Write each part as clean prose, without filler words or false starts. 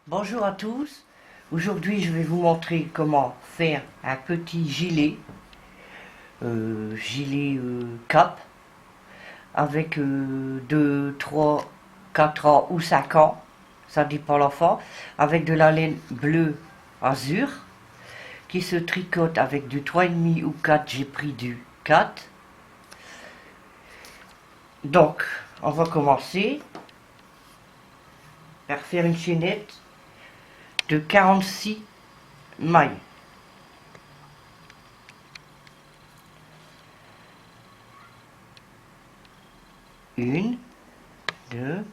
Bonjour à tous, aujourd'hui je vais vous montrer comment faire un petit gilet, cap avec 2, 3, 4 ans ou 5 ans, ça dépend l'enfant, avec de la laine bleue azur qui se tricote avec du 3,5 ou 4, j'ai pris du 4. Donc on va commencer par faire une chaînette de 46 mailles. Une, deux.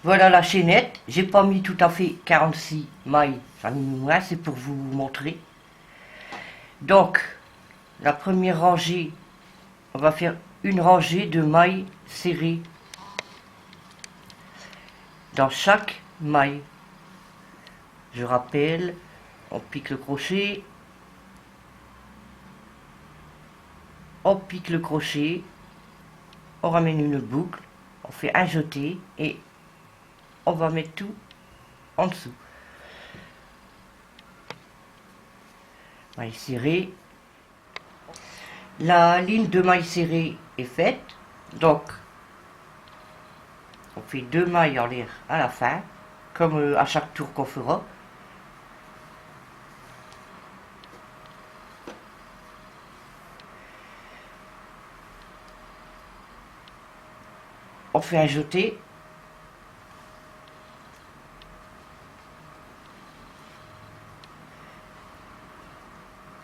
Voilà la chaînette. J'ai pas mis tout à fait 46 mailles. J'en ai mis moins, c'est pour vous montrer. Donc, la première rangée, on va faire une rangée de mailles serrées dans chaque maille. Je rappelle, on pique le crochet, on pique le crochet, on ramène une boucle, on fait un jeté et on va mettre tout en dessous. Maille serrée. La ligne de maille serrée est faite, donc on fait 2 mailles en l'air à la fin, comme à chaque tour qu'on fera. On fait un jeté.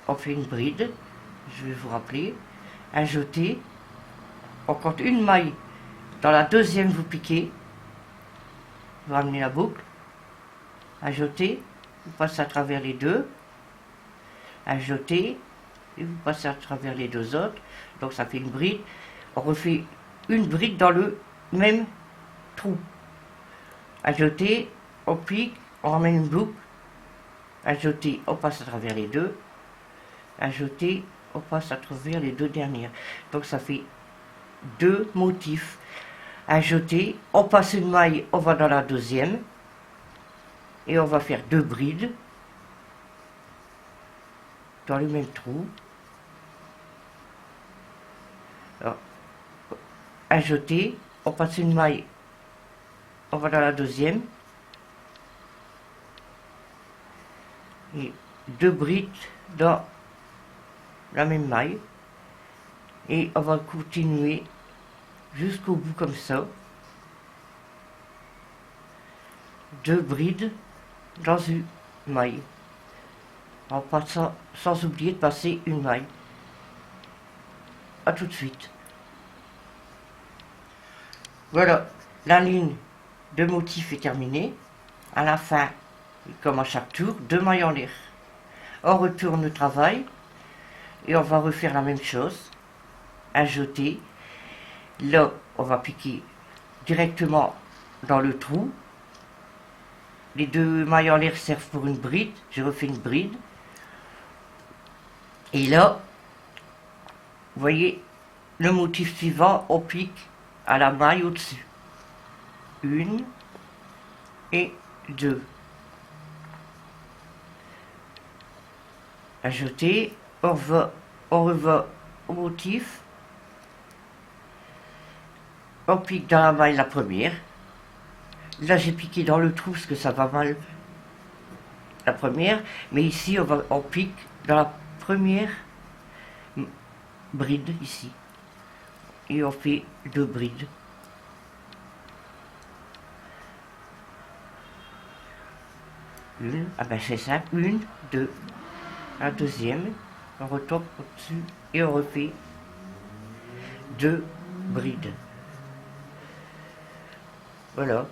On fait une bride, je vais vous rappeler, un jeté, on compte une maille, dans la deuxième vous piquez, vous ramenez la boucle, un jeté, vous passez à travers les deux, un jeté, et vous passez à travers les deux autres, donc ça fait une bride, on refait une bride dans le même trou, un jeté, on pique, on ramène une boucle, un jeté, on passe à travers les deux, un jeté, on passe à travers les deux dernières. Donc ça fait 2 motifs. Un jeté, on passe une maille, on va dans la deuxième. Et on va faire 2 brides dans le même trou. Alors, un jeté, on passe une maille, on va dans la deuxième. Et 2 brides dans la même maille et on va continuer jusqu'au bout comme ça, 2 brides dans une maille en passant, sans oublier de passer une maille. A tout de suite. Voilà, la ligne de motif est terminée. À la fin, comme à chaque tour, 2 mailles en l'air. On retourne le travail et on va refaire la même chose, un jeté. Là on va piquer directement dans le trou, les 2 mailles en l'air servent pour une bride, je refais une bride, et là vous voyez le motif suivant, on pique à la maille au dessus, 1 et 2, un jeté, on revient au motif, on pique dans la maille la première. Là j'ai piqué dans le trou parce que ça va mal la première, mais ici on pique dans la première bride ici et on fait 2 brides. Une, ah ben c'est simple, 1, 2, la deuxième, on retombe au-dessus et on refait 2 brides. Voilà,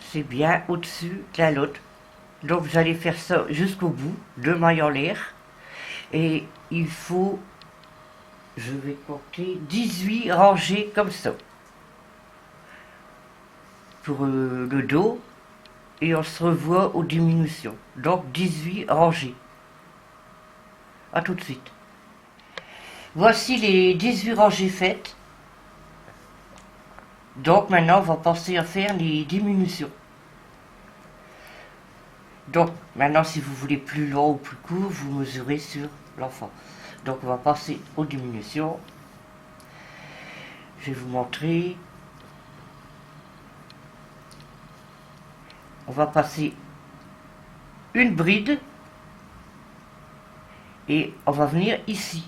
c'est bien au-dessus de l'un l'autre. Donc vous allez faire ça jusqu'au bout, 2 mailles en l'air. Et il faut, je vais compter, 18 rangées comme ça. Pour le dos, et on se revoit aux diminutions. Donc 18 rangées. A tout de suite. Voici les 18 rangées faites. Donc maintenant on va penser à faire les diminutions. Donc maintenant, si vous voulez plus long ou plus court, vous mesurez sur l'enfant. Donc on va passer aux diminutions. Je vais vous montrer. On va passer une bride et on va venir ici,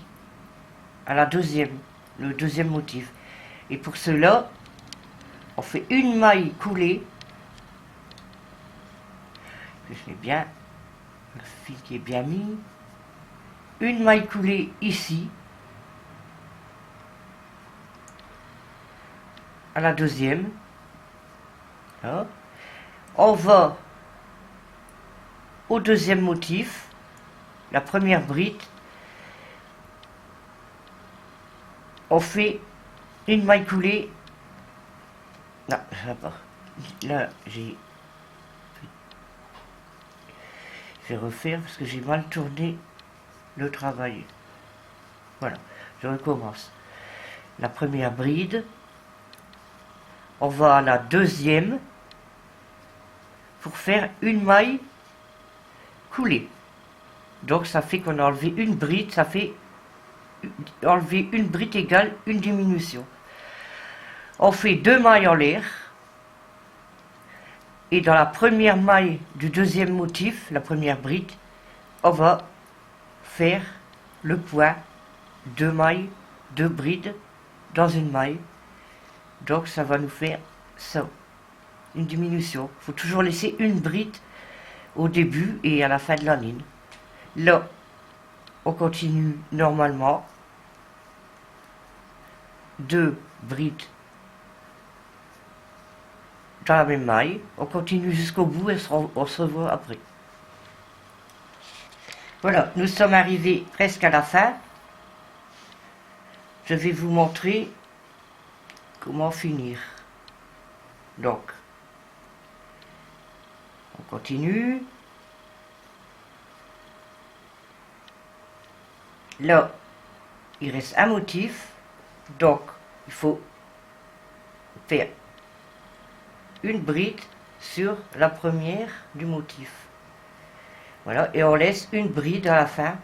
à la deuxième, le deuxième motif. Et pour cela, on fait une maille coulée. Je mets bien le fil qui est bien mis. Une maille coulée ici, à la deuxième. Là. On va au deuxième motif, la première bride. On fait une maille coulée. Non, ça va pas. Là, je vais refaire parce que j'ai mal tourné le travail. Voilà, je recommence. La première bride. On va à la deuxième pour faire une maille coulée. Donc ça fait qu'on a enlevé une bride, ça fait enlever une bride égale une diminution. On fait deux mailles en l'air. Et dans la première maille du deuxième motif, la première bride, on va faire le point, deux mailles, deux brides dans une maille. Donc ça va nous faire ça, une diminution. Il faut toujours laisser une bride au début et à la fin de la ligne. Là, on continue normalement. Deux brides dans la même maille. On continue jusqu'au bout et on se revoit après. Voilà, nous sommes arrivés presque à la fin. Je vais vous montrer comment finir. Donc, on continue. Là, il reste un motif. Donc, il faut faire une bride sur la première du motif. Voilà, et on laisse une bride à la fin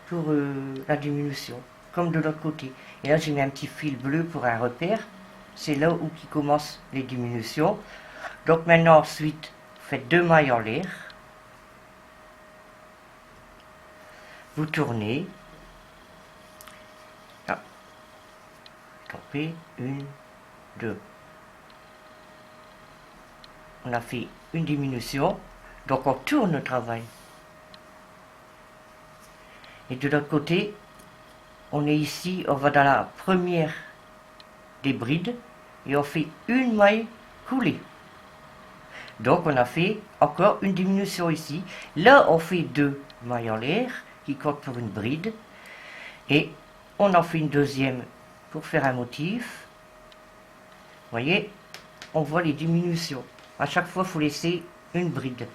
pour la diminution, comme de l'autre côté. Et là, j'ai mis un petit fil bleu pour un repère. C'est là où qui commencent les diminutions. Donc maintenant, ensuite, vous faites deux mailles en l'air. Vous tournez. Là. Tapez, une, deux. On a fait une diminution. Donc on tourne le travail. Et de l'autre côté, on est ici, on va dans la première des brides et on fait une maille coulée. Donc on a fait encore une diminution ici. Là on fait deux mailles en l'air qui comptent pour une bride. Et on en fait une deuxième pour faire un motif. Vous voyez, on voit les diminutions. À chaque fois, il faut laisser une bride.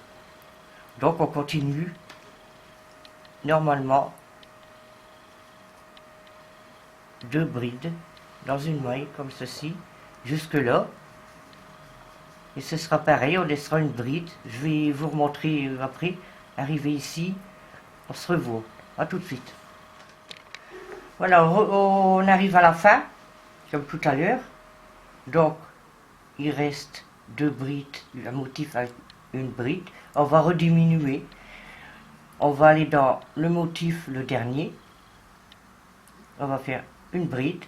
Donc on continue normalement deux brides dans une maille comme ceci jusque là, et ce sera pareil, on laissera une bride. Je vais vous remontrer après. Arrivé ici, on se revoit. À tout de suite. Voilà, on arrive à la fin comme tout à l'heure. Donc il reste deux brides, un motif avec une bride. On va rediminuer. On va aller dans le motif, le dernier. On va faire une bride,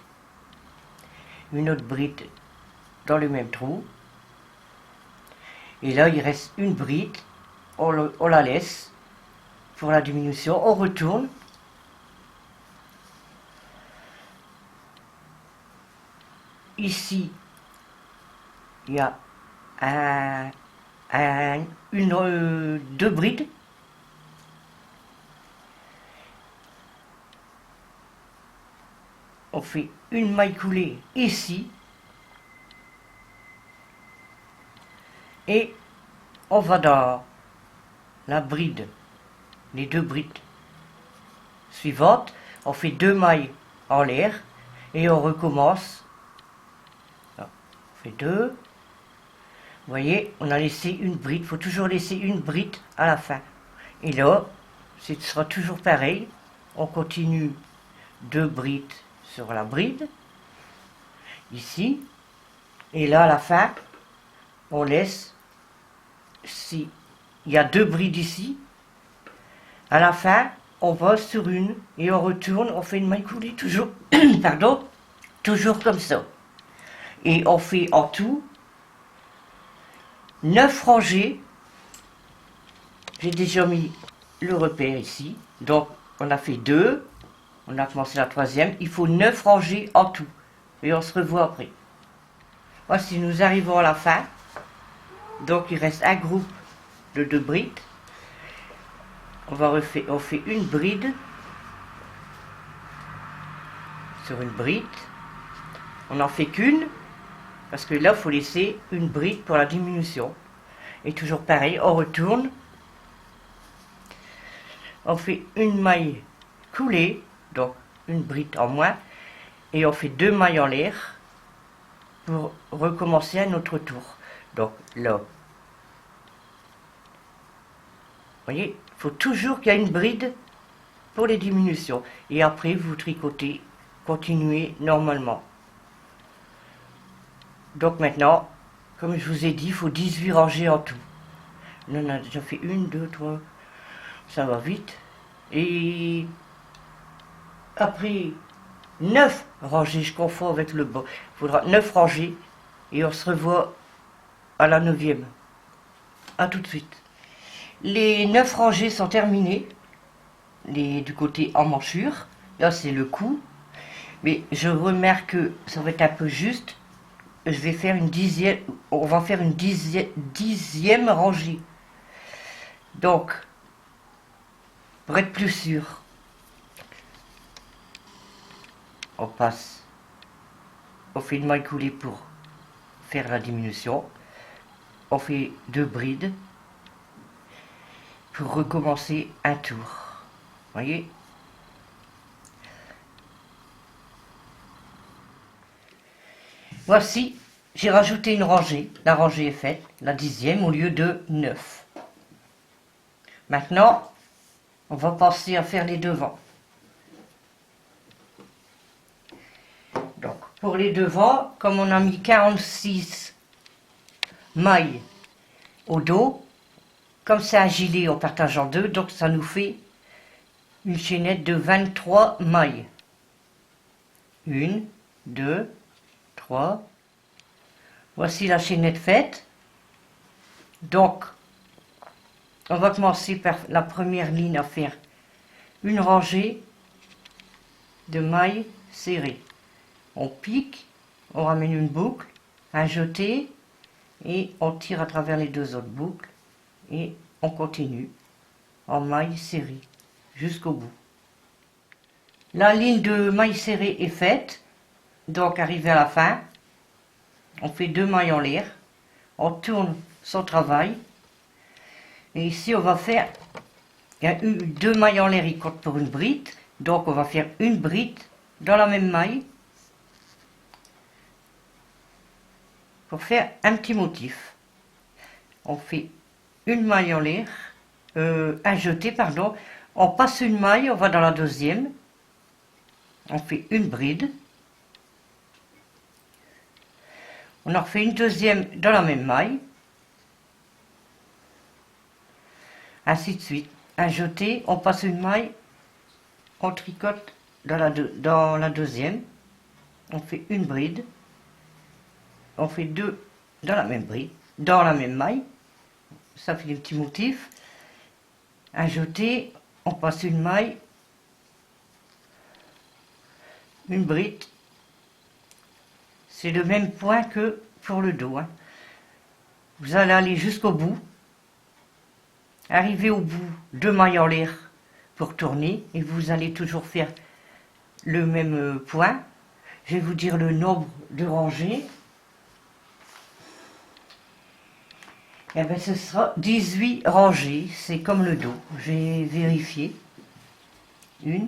une autre bride dans le même trou. Et là, il reste une bride. On la laisse pour la diminution. On retourne. Ici, il y a deux brides. On fait une maille coulée ici. Et on va dans la bride, les deux brides suivantes. On fait deux mailles en l'air et on recommence. On fait deux. Vous voyez, on a laissé une bride. Il faut toujours laisser une bride à la fin. Et là, ce sera toujours pareil. On continue 2 brides sur la bride. Ici. Et là, à la fin, on laisse. Si il y a 2 brides ici, à la fin, on va sur une et on retourne. On fait une maille coulée toujours. Pardon. Toujours comme ça. Et on fait en tout 9 rangées. J'ai déjà mis le repère ici. Donc, on a fait 2. On a commencé la 3e. Il faut 9 rangées en tout. Et on se revoit après. Voici, nous arrivons à la fin. Donc, il reste un groupe de 2 brides. On fait une bride sur une bride. On n'en fait qu'une. Parce que là, il faut laisser une bride pour la diminution. Et toujours pareil, on retourne. On fait une maille coulée, donc une bride en moins. Et on fait 2 mailles en l'air pour recommencer un autre tour. Donc là, vous voyez, il faut toujours qu'il y ait une bride pour les diminutions. Et après, vous tricotez, continuez normalement. Donc maintenant, comme je vous ai dit, il faut 18 rangées en tout. On en a déjà fait 1, 2, 3, ça va vite. Et après 9 rangées, je confonds avec le bas. Il faudra 9 rangées et on se revoit à la 9e. A tout de suite. Les 9 rangées sont terminées. Du côté emmanchure. Là, c'est le cou. Mais je remarque que ça va être un peu juste. Je vais faire une 10e. On va faire une 10e rangée. Donc, pour être plus sûr, on passe. On fait une maille coulée pour faire la diminution. On fait 2 brides pour recommencer un tour. Voyez? Voici, j'ai rajouté une rangée. La rangée est faite, la 10e au lieu de 9. Maintenant, on va passer à faire les devants. Donc, pour les devants, comme on a mis 46 mailles au dos, comme c'est un gilet, on partage en 2, donc ça nous fait une chaînette de 23 mailles. 1, 2, 3. Voici la chaînette faite. Donc, on va commencer par la première ligne à faire une rangée de mailles serrées. On pique, on ramène une boucle, un jeté et on tire à travers les 2 autres boucles et on continue en mailles serrées jusqu'au bout. La ligne de mailles serrées est faite, donc arrivé à la fin, on fait 2 mailles en l'air, on tourne son travail et ici on va faire 2 mailles en l'air, il compte pour une bride, donc on va faire une bride dans la même maille pour faire un petit motif. On fait une maille en l'air, un jeté, pardon, on passe une maille, on va dans la 2e, on fait une bride, on en refait une 2e dans la même maille, ainsi de suite. Un jeté, on passe une maille, on tricote dans la 2e, on fait une bride, on fait 2 dans la même bride, dans la même maille, ça fait des petits motifs. Un jeté, on passe une maille, une bride. C'est le même point que pour le dos. Hein. Vous allez aller jusqu'au bout. Arriver au bout, 2 mailles en l'air pour tourner. Et vous allez toujours faire le même point. Je vais vous dire le nombre de rangées. Eh bien, ce sera 18 rangées. C'est comme le dos. J'ai vérifié. 1,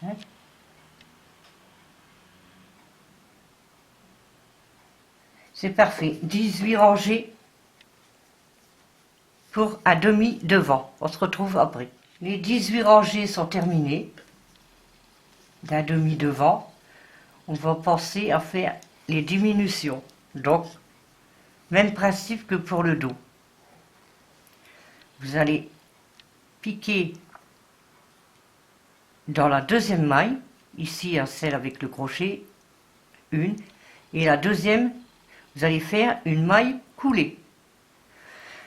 5, 4, C'est parfait. 18 rangées pour un demi devant. On se retrouve après. Les 18 rangées sont terminées. D'un demi devant, on va penser à faire les diminutions. Donc, même principe que pour le dos. Vous allez piquer dans la deuxième maille, ici à celle avec le crochet, une, et la deuxième, vous allez faire une maille coulée.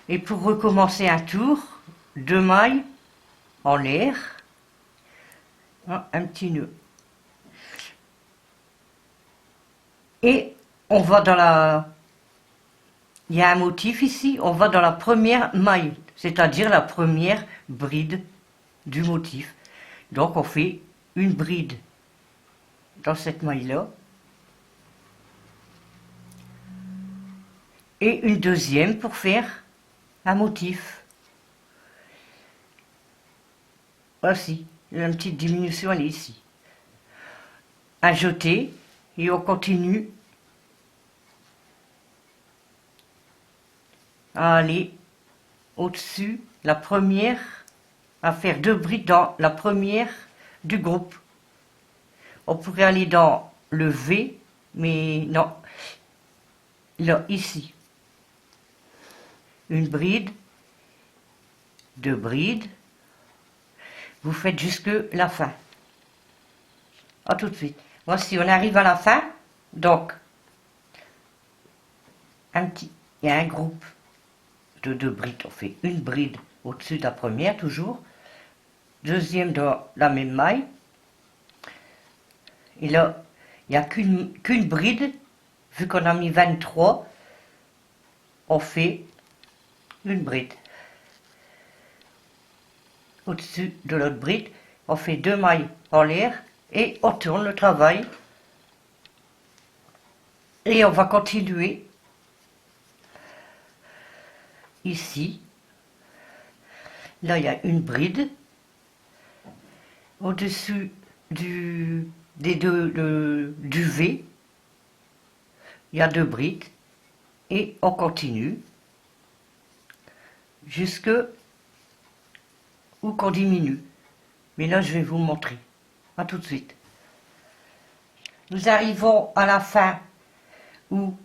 Et pour recommencer un tour, 2 mailles en l'air, un petit nœud. Et on va dans la... Il y a un motif ici, on va dans la première maille, c'est-à-dire la première bride du motif. Donc on fait une bride dans cette maille-là. Et une deuxième pour faire un motif. Voici, une petite diminution, elle est ici. Un jeté, et on continue à aller au-dessus, la première, à faire 2 brides dans la première du groupe. On pourrait aller dans le V, mais non, là, ici. Une bride, 2 brides, vous faites jusque la fin. A tout de suite. Voici, on arrive à la fin, donc, il y a un groupe de 2 brides, on fait une bride au-dessus de la première, toujours, deuxième dans la même maille, et là, il n'y a qu'une bride, vu qu'on a mis 23, on fait une bride. Au-dessus de l'autre bride, on fait 2 mailles en l'air et on tourne le travail. Et on va continuer ici. Là, il y a une bride. Au-dessus du V, il y a 2 brides. Et on continue jusque où qu'on diminue. Mais là, je vais vous montrer. A tout de suite. Nous arrivons à la fin où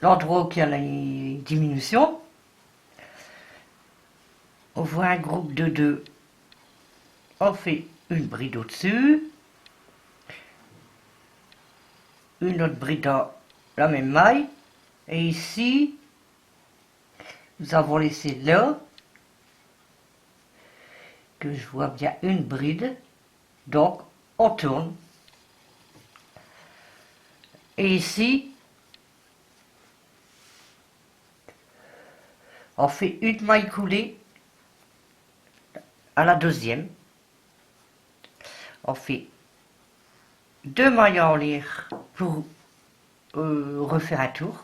l'endroit où il y a les diminutions. On voit un groupe de 2. On fait une bride au-dessus. Une autre bride dans la même maille. Et ici, nous avons laissé là, que je vois bien une bride. Donc, on tourne. Et ici, on fait une maille coulée à la deuxième. On fait 2 mailles en l'air pour refaire un tour.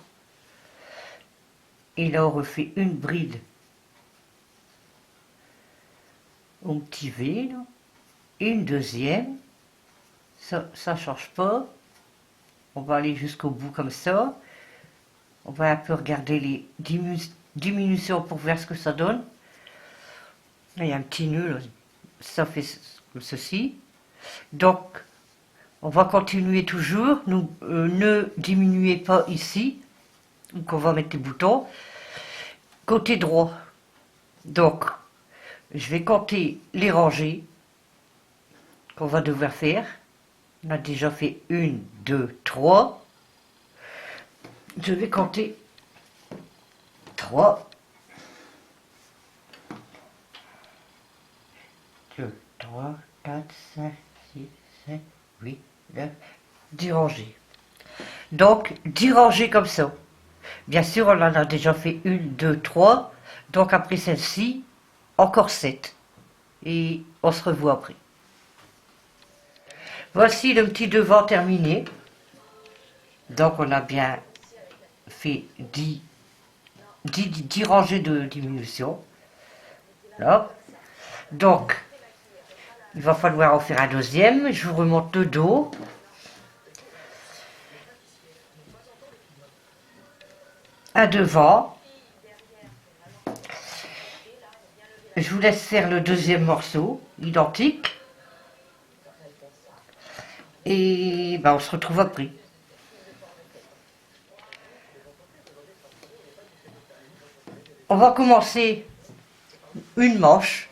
Et là, on refait une bride au petit V, là, et une deuxième. Ça ne change pas. On va aller jusqu'au bout comme ça. On va un peu regarder les diminutions pour voir ce que ça donne. Là, il y a un petit nœud, là. Ça fait comme ceci. Donc, on va continuer toujours. Ne diminuez pas ici, donc on va mettre les boutons. Côté droit. Donc, je vais compter les rangées qu'on va devoir faire. On a déjà fait 1, 2, 3. Je vais compter 3. 2, 3, 4, 5, 6, 7, 8, 9, 10 rangées. Donc, 10 rangées comme ça. Bien sûr, on en a déjà fait 1, 2, 3. Donc, après celle-ci, encore 7. Et on se revoit après. Voici le petit devant terminé. Donc, on a bien fait 10 rangées de diminution. Là. Donc, il va falloir en faire un deuxième. Je vous remonte le dos. un devant. Je vous laisse faire le deuxième morceau, identique. Et ben, on se retrouve après. On va commencer une manche.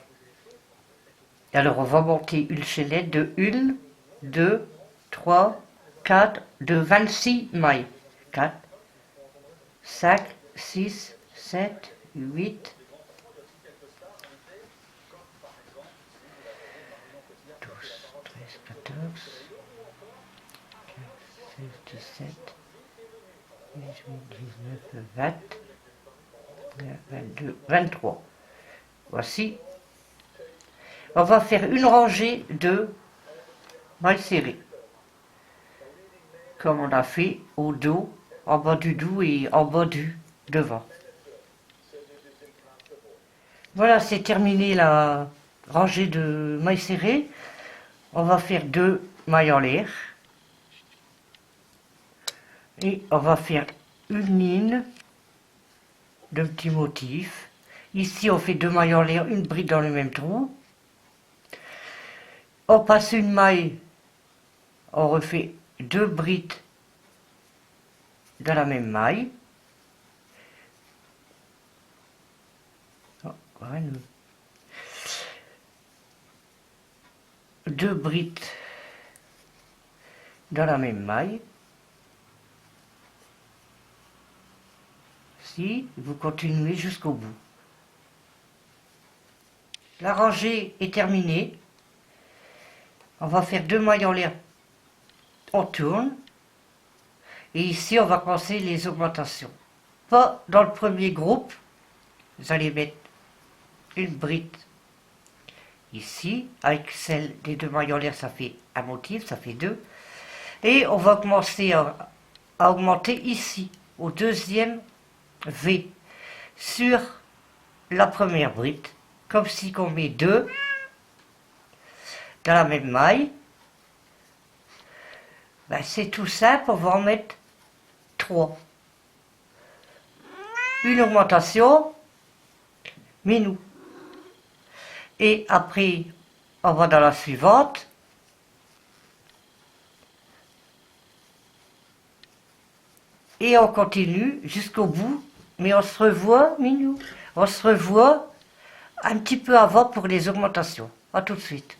Alors on va monter une chaînette de 1, 2, 3, 4, de 26 mailles. 4, 5, 6, 7, 8, 12, 13, 14, 15, 16, 17, 18, 19, 20, 22, 23. Voici. On va faire une rangée de mailles serrées. Comme on a fait au dos, en bas du dos et en bas du devant. Voilà, c'est terminé la rangée de mailles serrées. On va faire 2 mailles en l'air. Et on va faire une ligne de petits motifs. Ici, on fait 2 mailles en l'air, une bride dans le même trou. On passe une maille, on refait 2 brides dans la même maille. Oh, voilà. 2 brides dans la même maille. Si vous continuez jusqu'au bout. La rangée est terminée. On va faire 2 mailles en l'air. On tourne. Et ici, on va commencer les augmentations. Pas dans le premier groupe. Vous allez mettre une bride ici. Avec celle des 2 mailles en l'air, ça fait un motif, ça fait 2. Et on va commencer à augmenter ici, au deuxième V, sur la première bride. Comme si on met 2 dans la même maille. Ben, c'est tout simple, on va en mettre 3. Une augmentation, minou. Et après, on va dans la suivante. Et on continue jusqu'au bout. Mais on se revoit, minou. On se revoit un petit peu avant pour les augmentations. A tout de suite.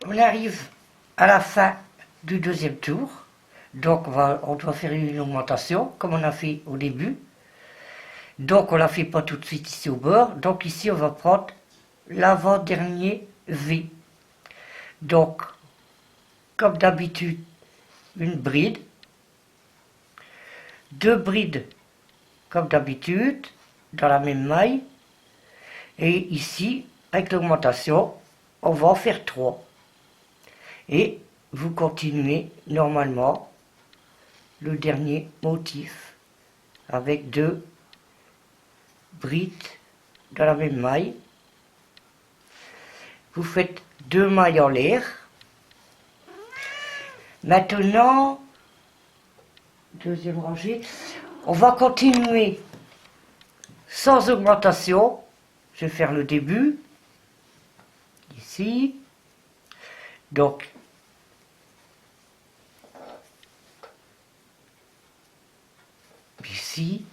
On arrive à la fin du deuxième tour. Donc on doit faire une augmentation, comme on a fait au début. Donc on ne la fait pas tout de suite ici au bord. Donc ici on va prendre l'avant-dernier V. Donc, comme d'habitude, une bride. 2 brides, comme d'habitude, dans la même maille. Et ici, avec l'augmentation, on va en faire 3. Et vous continuez normalement le dernier motif avec 2 brides dans la même maille. Vous faites 2 mailles en l'air. Maintenant, deuxième rangée, on va continuer sans augmentation. Je vais faire le début ici. Donc, ici.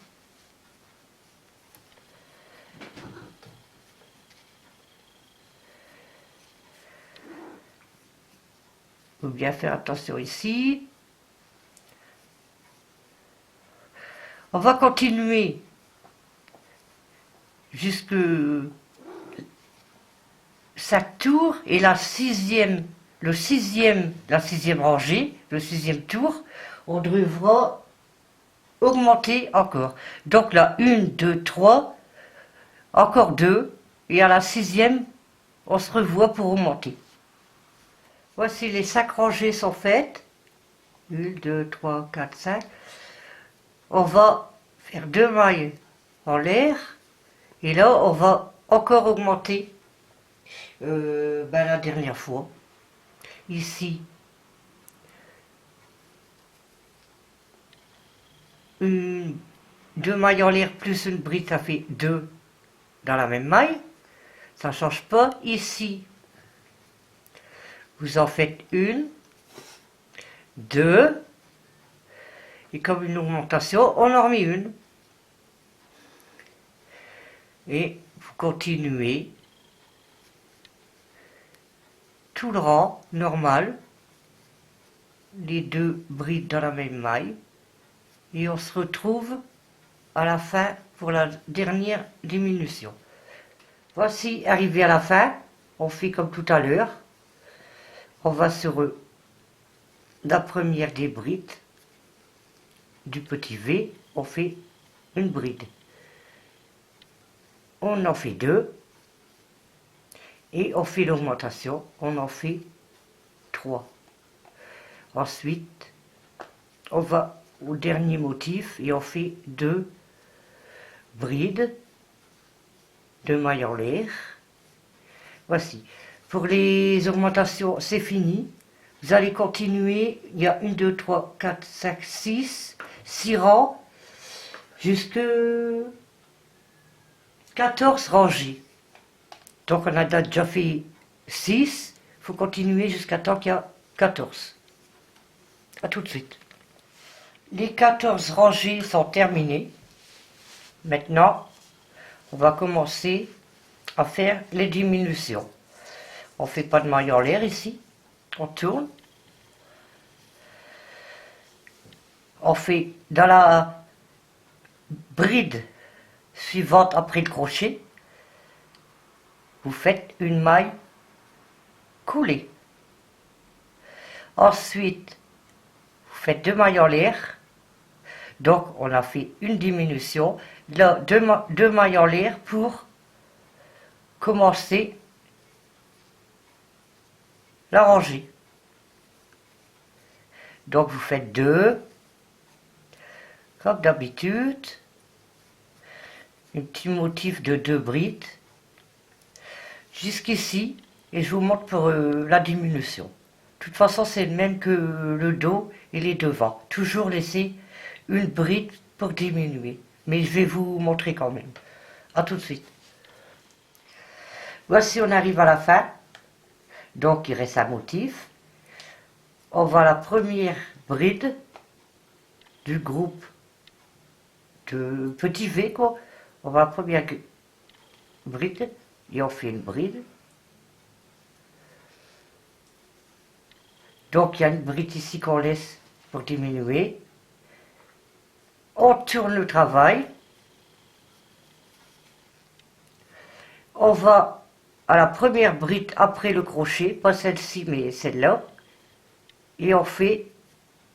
Il faut bien faire attention ici. On va continuer jusque 5 tours et la sixième rangée, le 6e tour, on devra augmenter encore. Donc là, 1, 2, 3, encore 2, et à la 6e, on se revoit pour augmenter. Voici les 5 rangées sont faites. 1, 2, 3, 4, 5. On va faire 2 mailles en l'air. Et là, on va encore augmenter la dernière fois. Ici, une 2 mailles en l'air plus une bride, ça fait 2 dans la même maille. Ça ne change pas. Ici, vous en faites 1, 2, et comme une augmentation, on en remet une. Et vous continuez tout le rang normal, les 2 brides dans la même maille, et on se retrouve à la fin pour la dernière diminution. Voici, arrivé à la fin, on fait comme tout à l'heure, on va sur la première des brides du petit V, on fait une bride. On en fait 2, et on fait l'augmentation, on en fait 3. Ensuite, on va au dernier motif et on fait 2 brides, 2 mailles en l'air. Voici. Pour les augmentations, c'est fini. Vous allez continuer. Il y a 1, 2, 3, 4, 5, 6 rangs jusqu'à 14 rangées. Donc on a déjà fait 6. Il faut continuer jusqu'à temps qu'il y a 14. A tout de suite. Les 14 rangées sont terminées. Maintenant, on va commencer à faire les diminutions. On ne fait pas de maille en l'air ici. On tourne. On fait dans la bride suivante après le crochet, vous faites une maille coulée. Ensuite, vous faites 2 mailles en l'air. Donc, on a fait une diminution. Là, 2 mailles en l'air pour commencer la rangée. Donc, vous faites 2, comme d'habitude, un petit motif de 2 brides, jusqu'ici, et je vous montre pour la diminution. De toute façon, c'est le même que le dos et les devants. Toujours laisser une bride pour diminuer. Mais je vais vous montrer quand même. A tout de suite. Voici, on arrive à la fin. Donc, il reste un motif. On va à la première bride du groupe de petit V, quoi. On va à la première bride et on fait une bride. Donc, il y a une bride ici qu'on laisse pour diminuer. On tourne le travail. On va à la première bride après le crochet, pas celle-ci mais celle-là. Et on fait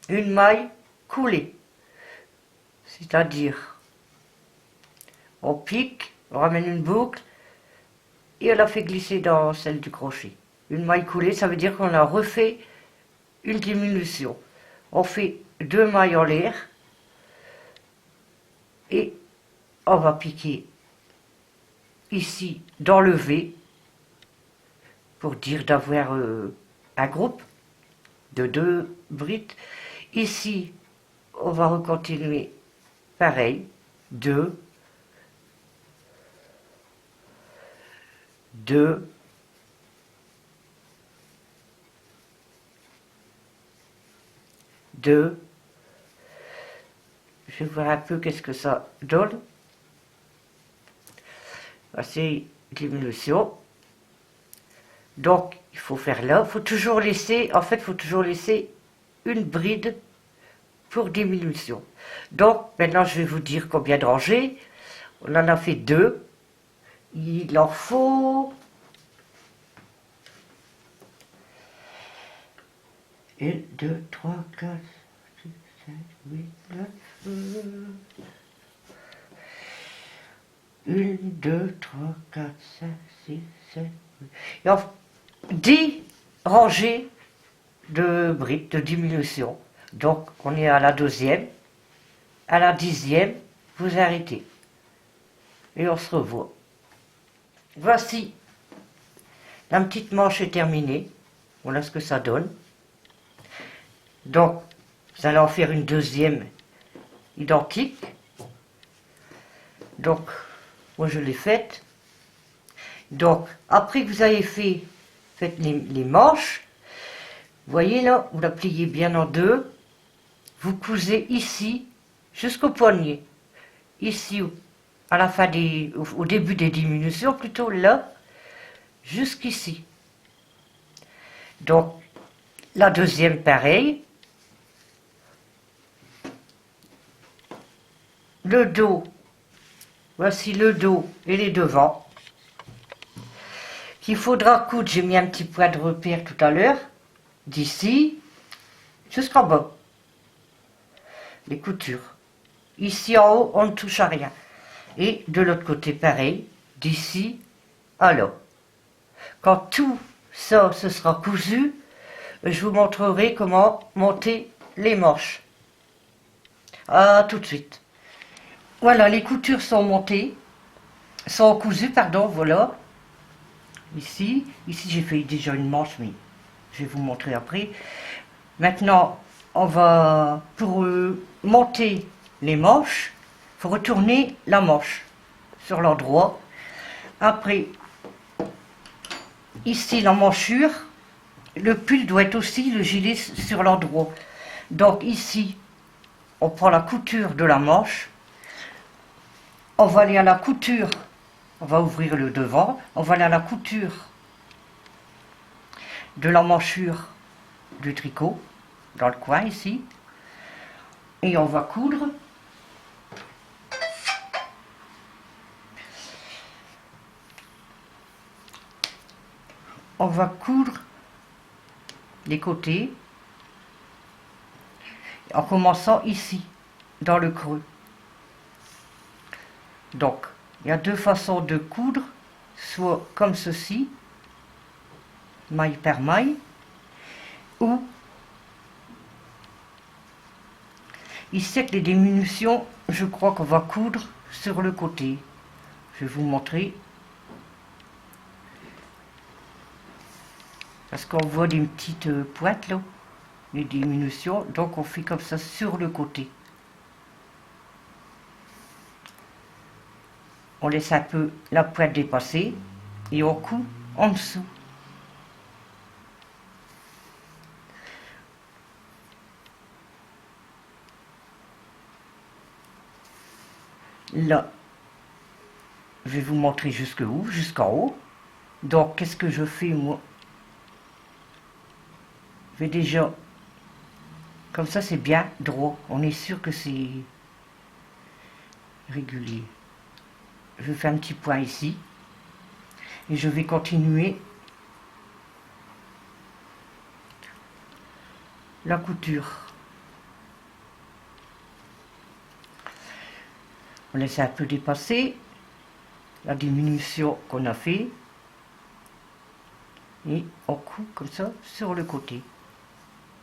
une maille coulée. C'est-à-dire, on pique, on ramène une boucle et on la fait glisser dans celle du crochet. Une maille coulée, ça veut dire qu'on a refait une diminution. On fait 2 mailles en l'air et on va piquer ici dans le V pour dire d'avoir un groupe de 2 brides. Ici, on va recontinuer pareil, 2, 2, 2. Je vais voir un peu qu'est-ce que ça donne. Voici diminution. Donc, il faut faire là. Il faut toujours laisser, en fait, il faut toujours laisser une bride pour diminution. Donc, maintenant, je vais vous dire combien de rangées. On en a fait 2. Il en faut 1, 2, 3, 4, 6, 7, 8, 9. 1, 2, 3, 4, 5, 6, 7, 8. Et enfin, 10 rangées de brides de diminution. Donc, on est à la 2e. À la 10e, vous arrêtez. Et on se revoit. Voici. La petite manche est terminée. Voilà ce que ça donne. Donc, vous allez en faire une deuxième identique. Donc, moi je l'ai faite. Donc, après que vous avez faites les manches, vous voyez là, vous la pliez bien en deux. Vous cousez ici jusqu'au poignet. Ici, à la fin au début des diminutions, plutôt là, jusqu'ici. Donc, la deuxième, pareil. Le dos, voici le dos et les devants. Qu'il faudra coudre, j'ai mis un petit point de repère tout à l'heure, d'ici jusqu'en bas. Les coutures. Ici en haut, on ne touche à rien. Et de l'autre côté, pareil, d'ici à là. Quand tout ça, ce sera cousu, je vous montrerai comment monter les manches. À tout de suite. Voilà, les coutures sont montées, sont cousues, pardon, voilà. Ici j'ai fait déjà une manche, mais je vais vous montrer après. Maintenant, on va, pour monter les manches, il faut retourner la manche sur l'endroit. Après, ici, l'emmanchure, le pull doit être aussi le gilet sur l'endroit. Donc ici, on prend la couture de la manche, on va aller à la couture, on va ouvrir le devant, on va aller à la couture de l'emmanchure du tricot, dans le coin ici, et on va coudre. On va coudre les côtés en commençant ici, dans le creux. Donc, il y a deux façons de coudre, soit comme ceci, maille par maille, ou ici avec les diminutions, je crois qu'on va coudre sur le côté. Je vais vous montrer. Parce qu'on voit des petites pointes là, les diminutions, donc on fait comme ça sur le côté. On laisse un peu la pointe dépasser et on coud en dessous. Là, je vais vous montrer jusqu'où, jusqu'en haut. Donc, qu'est-ce que je fais moi? Je vais déjà, comme ça c'est bien droit, on est sûr que c'est régulier. Je fais un petit point ici et je vais continuer la couture. On laisse un peu dépasser la diminution qu'on a fait et on coud comme ça sur le côté,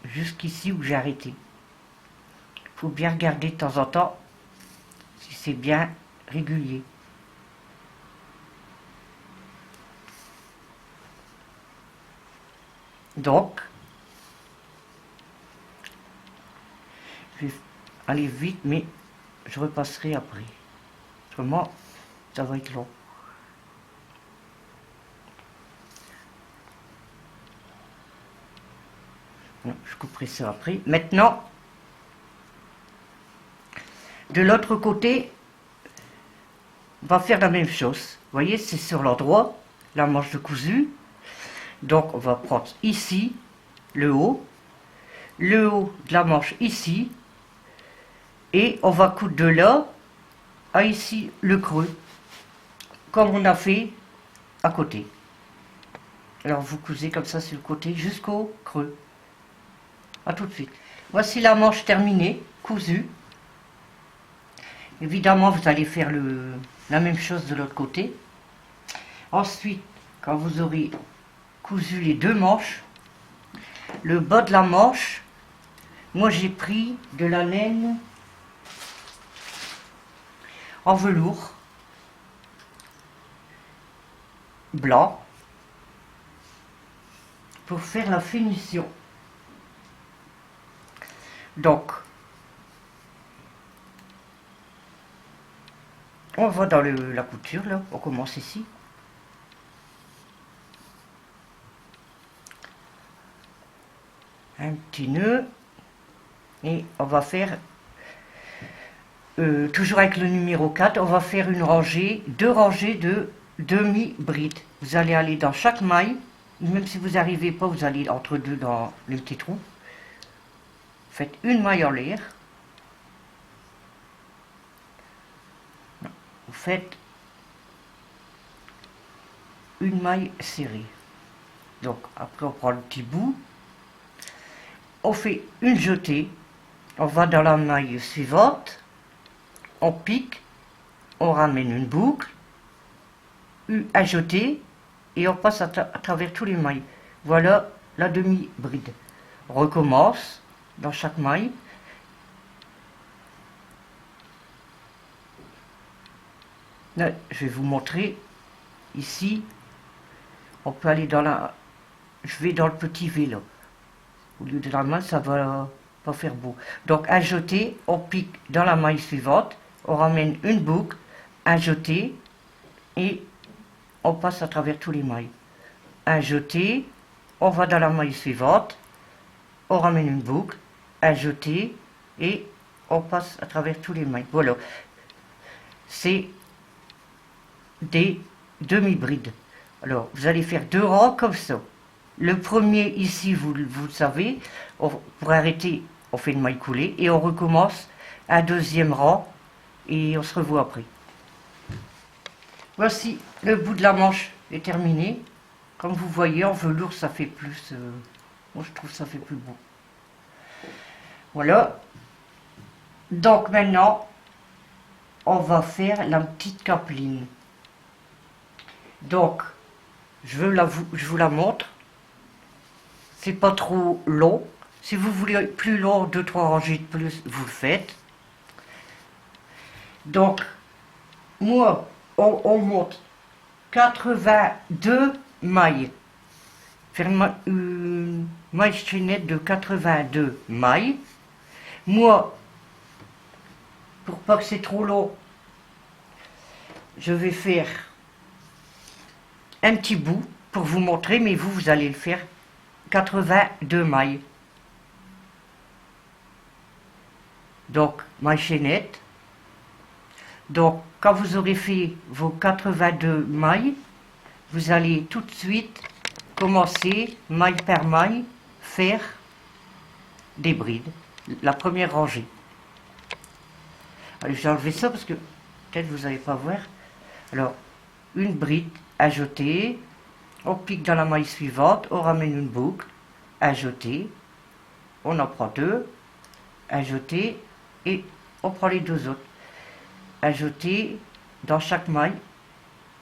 jusqu'ici où j'ai arrêté. Il faut bien regarder de temps en temps si c'est bien régulier. Donc, je vais aller vite, mais je repasserai après. Autrement, ça va être long. Je couperai ça après. Maintenant, de l'autre côté, on va faire la même chose. Vous voyez, c'est sur l'endroit, la manche de cousu. Donc, on va prendre ici le haut de la manche ici, et on va coudre de là à ici le creux, comme on a fait à côté. Alors, vous cousez comme ça sur le côté jusqu'au creux. A tout de suite. Voici la manche terminée, cousue. Évidemment, vous allez faire la même chose de l'autre côté. Ensuite, quand vous aurez cousu les deux manches, le bas de la manche, moi j'ai pris de la laine en velours blanc pour faire la finition. Donc, On va dans la couture, là, on commence ici. Un petit nœud. Et on va faire, toujours avec le numéro 4, on va faire une rangée, 2 rangées de demi-bride. Vous allez aller dans chaque maille, même si vous n'arrivez pas, vous allez entre deux dans le petit trou. Faites une maille en l'air. Vous faites une maille serrée. Donc après on prend le petit bout, on fait une jetée, on va dans la maille suivante, on pique, on ramène une boucle, un jeté et on passe à travers tous les mailles. Voilà la demi-bride. On recommence dans chaque maille. Là, je vais vous montrer ici. On peut aller dans la... Je vais dans le petit V là. Au lieu de la main, ça va pas faire beau. Donc un jeté, on pique dans la maille suivante, on ramène une boucle, un jeté et on passe à travers tous les mailles. Un jeté, on va dans la maille suivante, on ramène une boucle, un jeté et on passe à travers tous les mailles. Voilà. C'est des demi-brides. Alors, vous allez faire 2 rangs comme ça. Le premier, ici, vous le savez, pour arrêter, on fait une maille coulée et on recommence un deuxième rang et on se revoit après. Voici, le bout de la manche est terminé. Comme vous voyez, en velours, ça fait plus... moi, je trouve que ça fait plus beau. Voilà. Donc, maintenant, on va faire la petite capeline. Donc, je vous la montre. C'est pas trop long. Si vous voulez plus long, 2-3 rangées de plus, vous le faites. Donc, moi, on monte 82 mailles. Faire une maille chaînette de 82 mailles. Moi, pour pas que c'est trop long, je vais faire un petit bout pour vous montrer, mais vous allez le faire 82 mailles. Donc, maille chaînette. Donc, quand vous aurez fait vos 82 mailles, vous allez tout de suite commencer, maille par maille, faire des brides. La première rangée. Allez, j'ai enlevé ça parce que peut-être vous n'allez pas voir. Alors, une bride à jeter, on pique dans la maille suivante, on ramène une boucle, à jeter, on en prend 2, à jeter et on prend les 2 autres. À jeter dans chaque maille,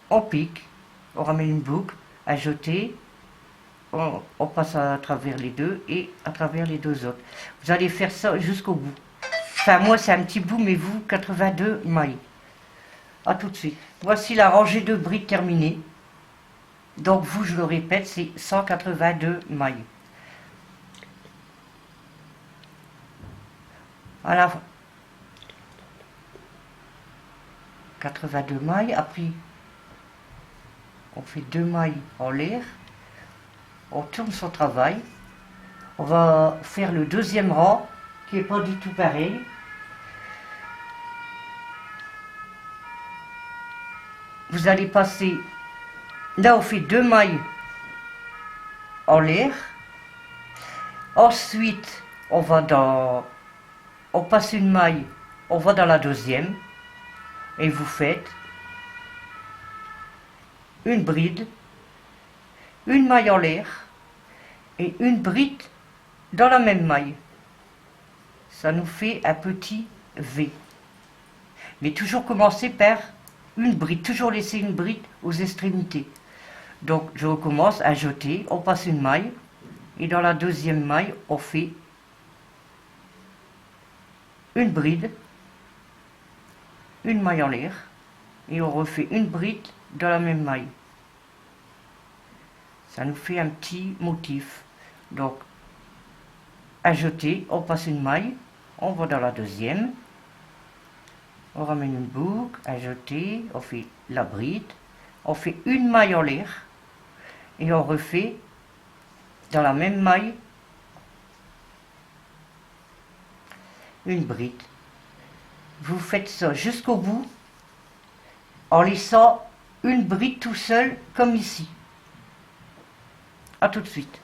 on pique, on ramène une boucle, à jeter, on passe à travers les 2 et à travers les 2 autres. Vous allez faire ça jusqu'au bout. Enfin, moi c'est un petit bout, mais vous, 82 mailles. A tout de suite. Voici la rangée de brides terminée. Donc vous, je le répète, c'est 182 mailles. Voilà. 82 mailles. Après, on fait 2 mailles en l'air. On tourne son travail. On va faire le deuxième rang, qui n'est pas du tout pareil. Vous allez passer... Là, on fait 2 mailles en l'air. Ensuite, on passe une maille, on va dans la deuxième. Et vous faites une bride, une maille en l'air et une bride dans la même maille. Ça nous fait un petit V. Mais toujours commencer par une bride, toujours laisser une bride aux extrémités. Donc je recommence à jeter, on passe une maille et dans la deuxième maille on fait une bride, une maille en l'air et on refait une bride dans la même maille. Ça nous fait un petit motif. Donc à jeter, on passe une maille, on va dans la deuxième, On ramène une boucle, ajouter, on fait la bride, on fait une maille en l'air et on refait dans la même maille une bride. Vous faites ça jusqu'au bout en laissant une bride tout seul comme ici. A tout de suite.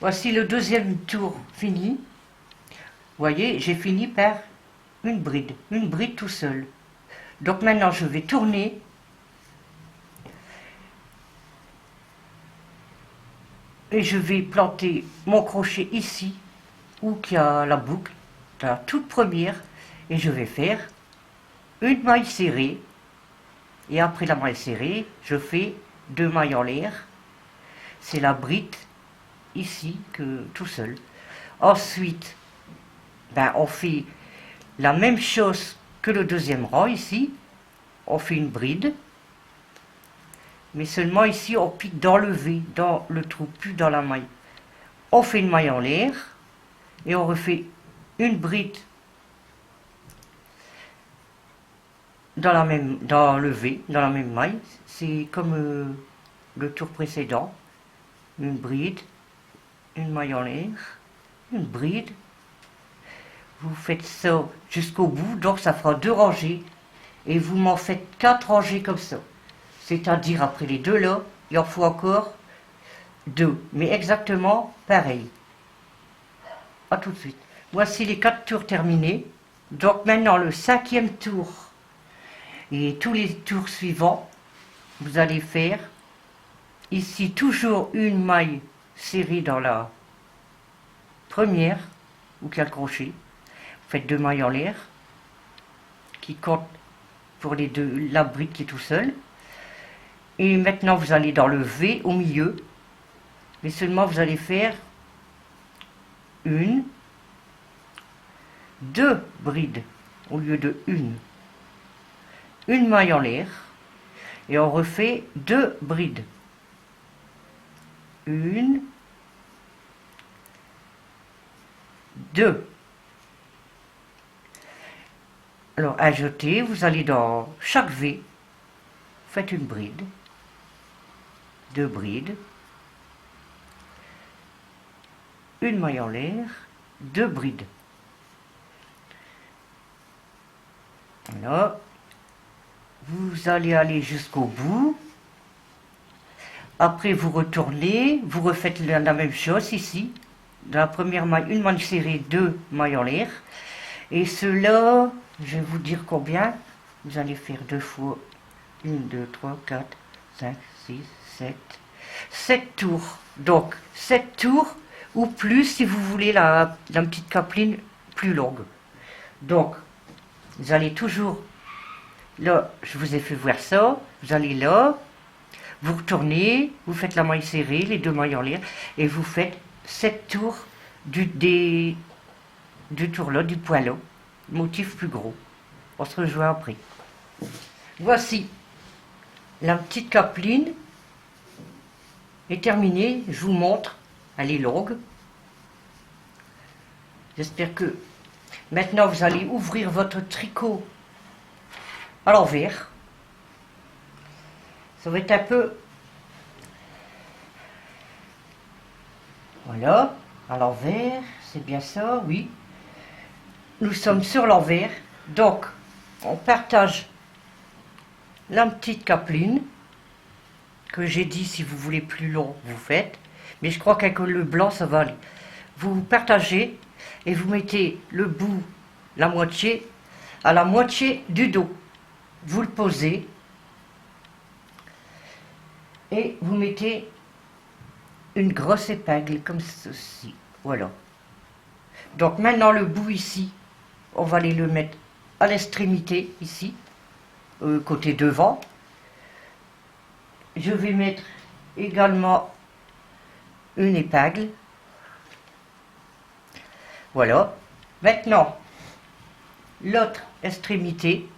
Voici le deuxième tour fini. Vous voyez, j'ai fini par une bride tout seul. Donc maintenant je vais tourner et je vais planter mon crochet ici où il y a la boucle, la toute première, et je vais faire une maille serrée et après la maille serrée je fais 2 mailles en l'air. C'est la bride ici que tout seul. Ensuite on fait la même chose que le deuxième rang ici, on fait une bride, mais seulement ici on pique dans le V, dans le trou, plus dans la maille. On fait une maille en l'air et on refait une bride dans le V, dans la même maille. C'est comme le tour précédent. Une bride, une maille en l'air, une bride. Vous faites ça jusqu'au bout, donc ça fera 2 rangées. Et vous m'en faites 4 rangées comme ça. C'est-à-dire après les 2 là, il en faut encore 2. Mais exactement pareil. A tout de suite. Voici les 4 tours terminés. Donc maintenant le 5e tour et tous les tours suivants, vous allez faire ici toujours une maille serrée dans la première, où il y a le crochet. Vous faites 2 mailles en l'air, qui comptent pour les 2, la bride qui est tout seul. Et maintenant vous allez dans le V au milieu, mais seulement vous allez faire 1, 2 brides au lieu de 1 maille en l'air, et on refait 2 brides. 1, 2. Alors, ajoutez, vous allez dans chaque V, faites une bride, 2 brides, 1 maille en l'air, 2 brides. Voilà. Vous allez aller jusqu'au bout. Après, vous retournez, vous refaites la même chose ici. Dans la première maille, une maille serrée, 2 mailles en l'air. Et cela, je vais vous dire combien. Vous allez faire 2 fois 1, 2, 3, 4, 5, 6, 7. 7 tours. Donc, 7 tours ou plus si vous voulez la petite capeline plus longue. Donc, vous allez toujours, là, je vous ai fait voir ça. Vous allez là, vous retournez, vous faites la maille serrée, les 2 mailles en l'air, et vous faites 7 tours du tour là, du point là, motif plus gros. On se rejoint après. Voici la petite capeline est terminée. Je vous montre, elle est longue. J'espère que maintenant vous allez ouvrir votre tricot à l'envers. Ça va être un peu, voilà, à l'envers, c'est bien ça, oui. Nous sommes sur l'envers, donc on partage la petite capeline que j'ai dit, si vous voulez plus long, vous faites, mais je crois qu'avec le blanc ça va aller. Vous partagez et vous mettez le bout, la moitié, à la moitié du dos. Vous le posez et vous mettez une grosse épingle comme ceci. Voilà. Donc maintenant le bout ici, on va aller le mettre à l'extrémité ici, côté devant. Je vais mettre également une épingle. Voilà. Maintenant, l'autre extrémité.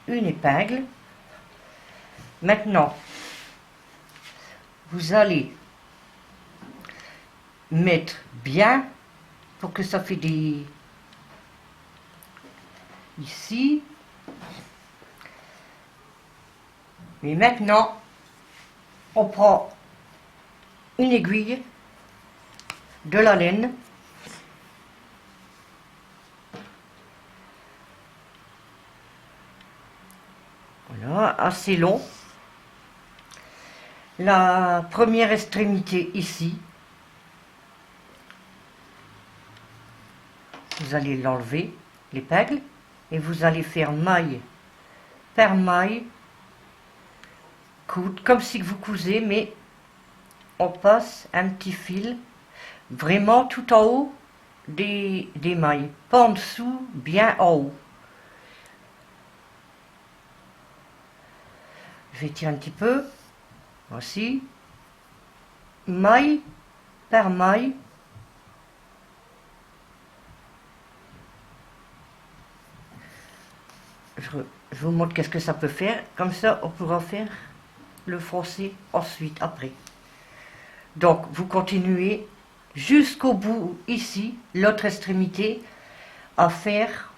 Une épingle. Maintenant, vous allez mettre bien pour que ça fait des... Ici. Et maintenant, on prend une aiguille, de la laine, voilà, assez long. La première extrémité ici, vous allez l'enlever, l'épingle, et vous allez faire maille par maille, coudre, comme si vous cousez, mais on passe un petit fil, vraiment tout en haut des mailles, pas en dessous, bien en haut. Je vais tirer un petit peu, voici, maille par maille, je vous montre qu'est-ce que ça peut faire, comme ça on pourra faire le froisser ensuite, après. Donc vous continuez jusqu'au bout ici, l'autre extrémité, à faire,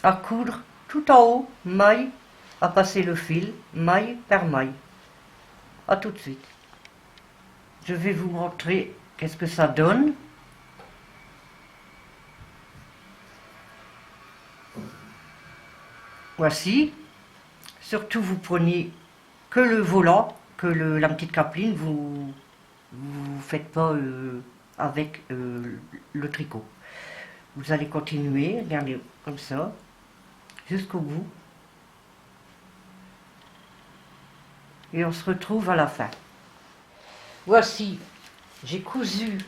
à coudre tout en haut, maille, à passer le fil, maille par maille. À tout de suite. Je vais vous montrer qu'est-ce que ça donne. Voici. Surtout vous prenez que le volant, que la petite capeline, vous faites pas avec le tricot. Vous allez continuer, regardez comme ça, jusqu'au bout. Et on se retrouve à la fin. Voici, j'ai cousu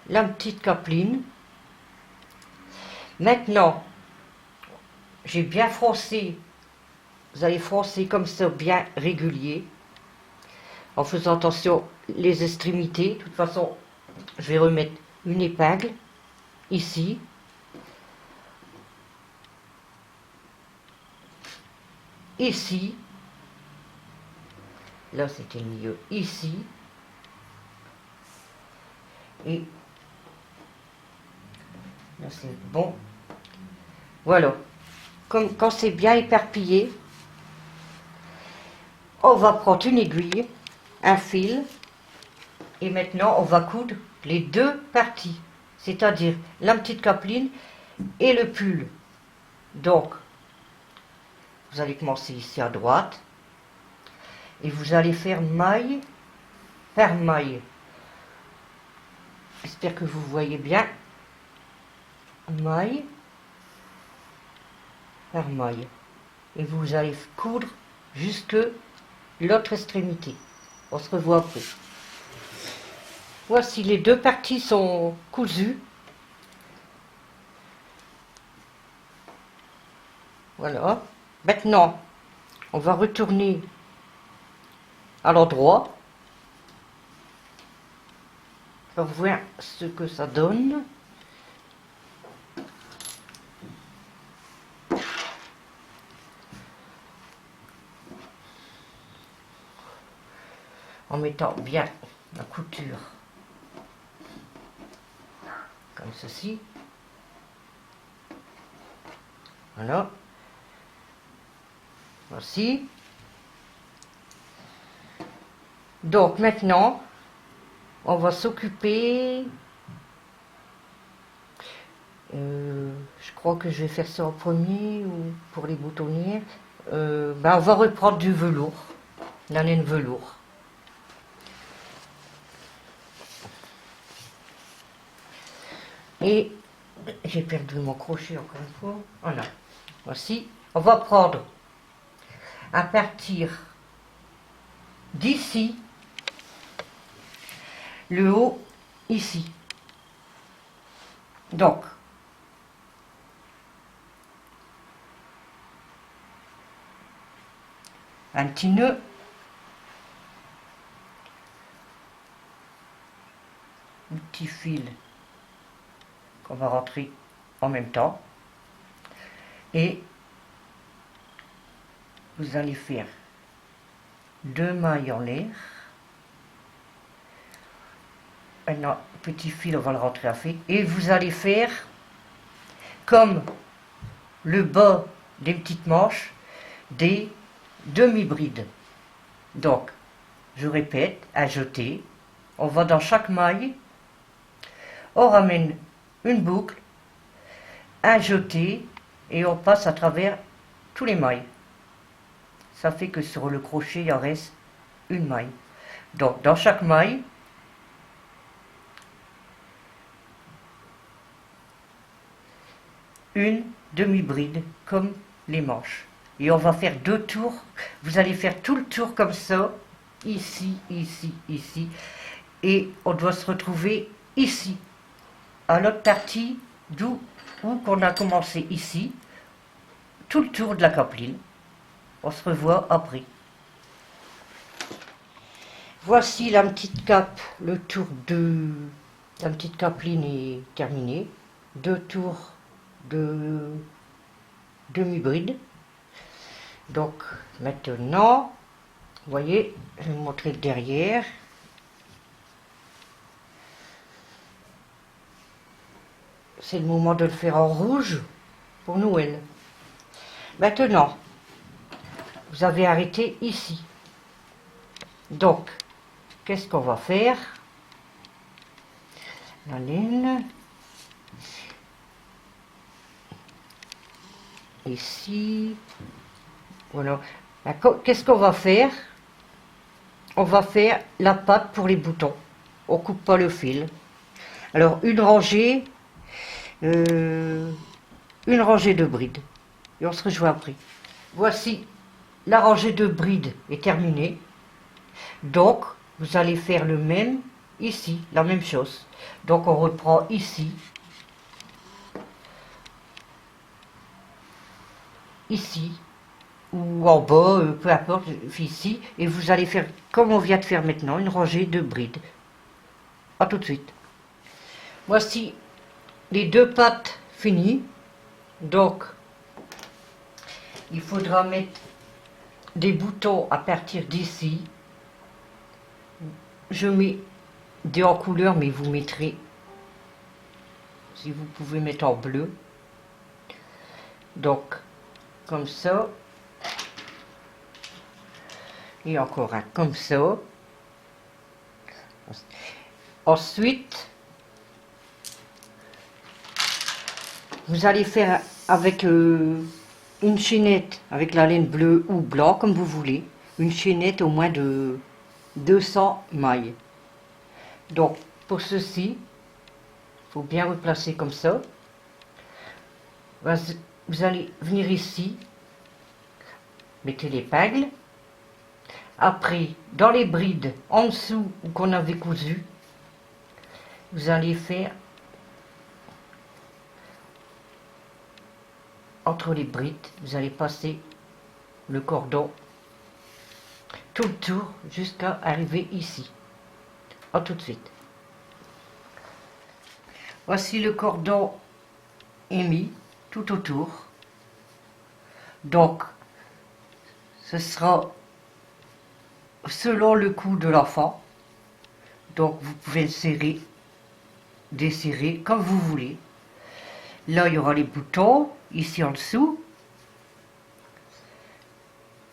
la petite capeline. Maintenant, j'ai bien froissé. Vous allez froisser comme ça, bien régulier, en faisant attention les extrémités. De toute façon, je vais remettre une épingle ici. Ici. Là, c'était le milieu. Ici. Et là, c'est bon. Voilà. Comme quand c'est bien éparpillé, on va prendre une aiguille, un fil, et maintenant on va coudre les deux parties, c'est-à-dire la petite capeline et le pull. Donc, vous allez commencer ici à droite, et vous allez faire maille par maille. J'espère que vous voyez bien. Maille par maille. Et vous allez coudre jusque l'autre extrémité. On se revoit après. Voici, les deux parties sont cousues. Voilà. Maintenant, on va retourner à l'endroit. On va voir ce que ça donne. En mettant bien la couture comme ceci. Voilà. Voici. Donc maintenant, on va s'occuper. Je crois que je vais faire ça en premier ou pour les boutonnières. On va reprendre du velours, la laine velours. Et j'ai perdu mon crochet encore une fois. Voilà. Voici. On va prendre à partir d'ici le haut ici. Donc, un petit nœud, un petit fil qu'on va rentrer en même temps, et vous allez faire deux mailles en l'air, Maintenant, petit fil, on va le rentrer à fait. Et vous allez faire comme le bas des petites manches des demi-brides. Donc, je répète, à jeter. On va dans chaque maille. On ramène une boucle, un jeté, et on passe à travers tous les mailles. Ça fait que sur le crochet, il en reste une maille. Donc, dans chaque maille, une demi-bride, comme les manches. Et on va faire 2 tours. Vous allez faire tout le tour comme ça, ici, ici, ici. Et on doit se retrouver ici, à l'autre partie d'où qu'on a commencé ici, tout le tour de la capeline. On se revoit après. Voici la petite cape, le tour de la petite capeline est terminé. 2 tours de demi-bride. Donc maintenant, vous voyez, je vais vous montrer le derrière. C'est le moment de le faire en rouge pour Noël. Maintenant, vous avez arrêté ici. Donc, qu'est-ce qu'on va faire? La laine. Ici. Voilà. Qu'est-ce qu'on va faire? On va faire la patte pour les boutons. On coupe pas le fil. Alors, une rangée de brides. Et on se rejoint après. Voici, la rangée de brides est terminée. Donc, vous allez faire le même ici, la même chose. Donc, on reprend ici. Ici. Ou en bas, peu importe, ici. Et vous allez faire, comme on vient de faire maintenant, une rangée de brides. A tout de suite. Voici les 2 pattes finies. Donc, il faudra mettre des boutons à partir d'ici. Je mets des en couleur, mais vous mettrez, si vous pouvez mettre en bleu. Donc, comme ça. Et encore un comme ça. Ensuite, vous allez faire avec une chaînette, avec la laine bleue ou blanc, comme vous voulez. Une chaînette au moins de 200 mailles. Donc, pour ceci, il faut bien replacer comme ça. Vous allez venir ici, mettez l'épingle. Après, dans les brides, en dessous où qu'on avait cousu, vous allez faire entre les brides, vous allez passer le cordon tout le tour jusqu'à arriver ici. A tout de suite. Voici le cordon est mis tout autour. Donc, ce sera selon le cou de l'enfant. Donc, vous pouvez le serrer, desserrer comme vous voulez. Là, il y aura les boutons, ici en dessous.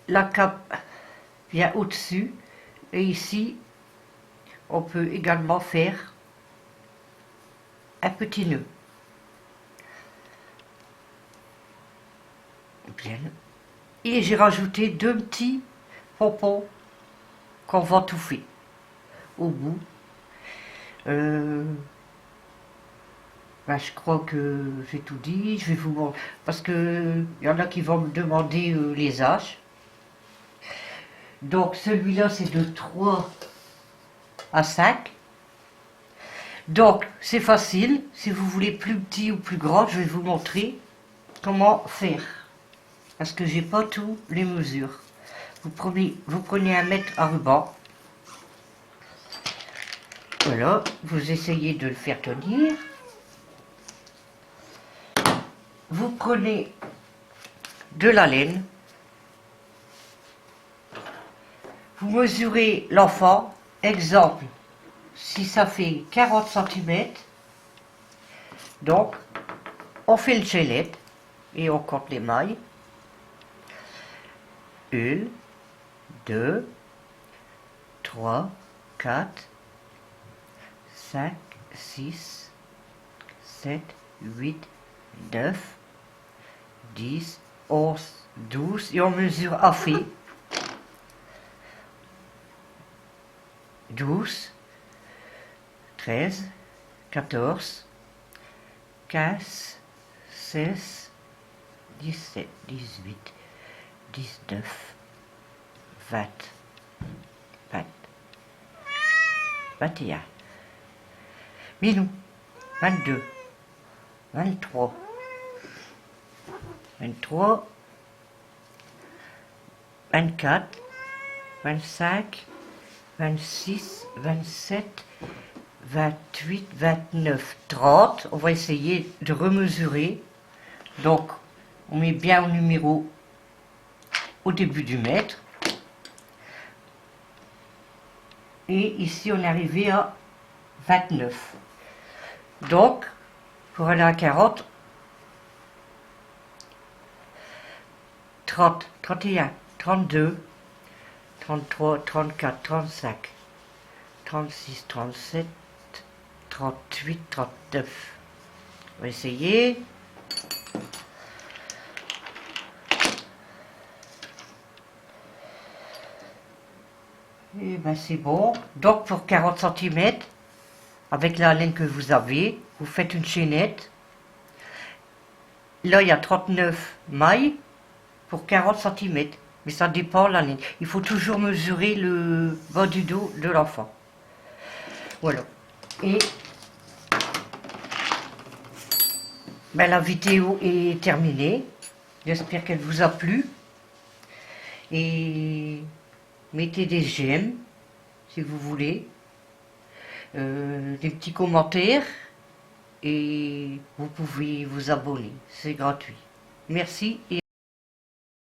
La cape vient au-dessus. Et ici, on peut également faire un petit nœud. Bien. Et j'ai rajouté 2 petits pompons qu'on va touffer au bout. Je crois que j'ai tout dit. Je vais vous montrer parce que il y en a qui vont me demander les âges. Donc celui-là c'est de 3 à 5. Donc c'est facile. Si vous voulez plus petit ou plus grand, je vais vous montrer comment faire. Parce que j'ai pas tous les mesures. Vous prenez 1 mètre à ruban. Voilà, vous essayez de le faire tenir. Vous prenez de la laine. Vous mesurez l'enfant. Exemple, si ça fait 40 cm, donc on fait une chaînette et on compte les mailles. 1, 2, 3, 4, 5, 6, 7, 8, 9, 10, 11, 12 et on mesure à fait. 12, 13, 14, 15, 16, 17, 18, 19, 20, 20, 21, Minou, 22, 23, 23, 24, 25, 26, 27, 28, 29, 30. On va essayer de remesurer. Donc, on met bien le numéro au début du mètre. Et ici, on est arrivé à 29. Donc, pour aller à 40, 30, 31, 32, 33, 34, 35, 36, 37, 38, 39. On va essayer. Et ben c'est bon. Donc pour 40 cm, avec la laine que vous avez, vous faites une chaînette. Là, il y a 39 mailles pour 40 cm. Mais ça dépend de la laine. Il faut toujours mesurer le bas du dos de l'enfant. Voilà. Et ben, la vidéo est terminée. J'espère qu'elle vous a plu. Et mettez des j'aime si vous voulez. Des petits commentaires. Et vous pouvez vous abonner. C'est gratuit. Merci et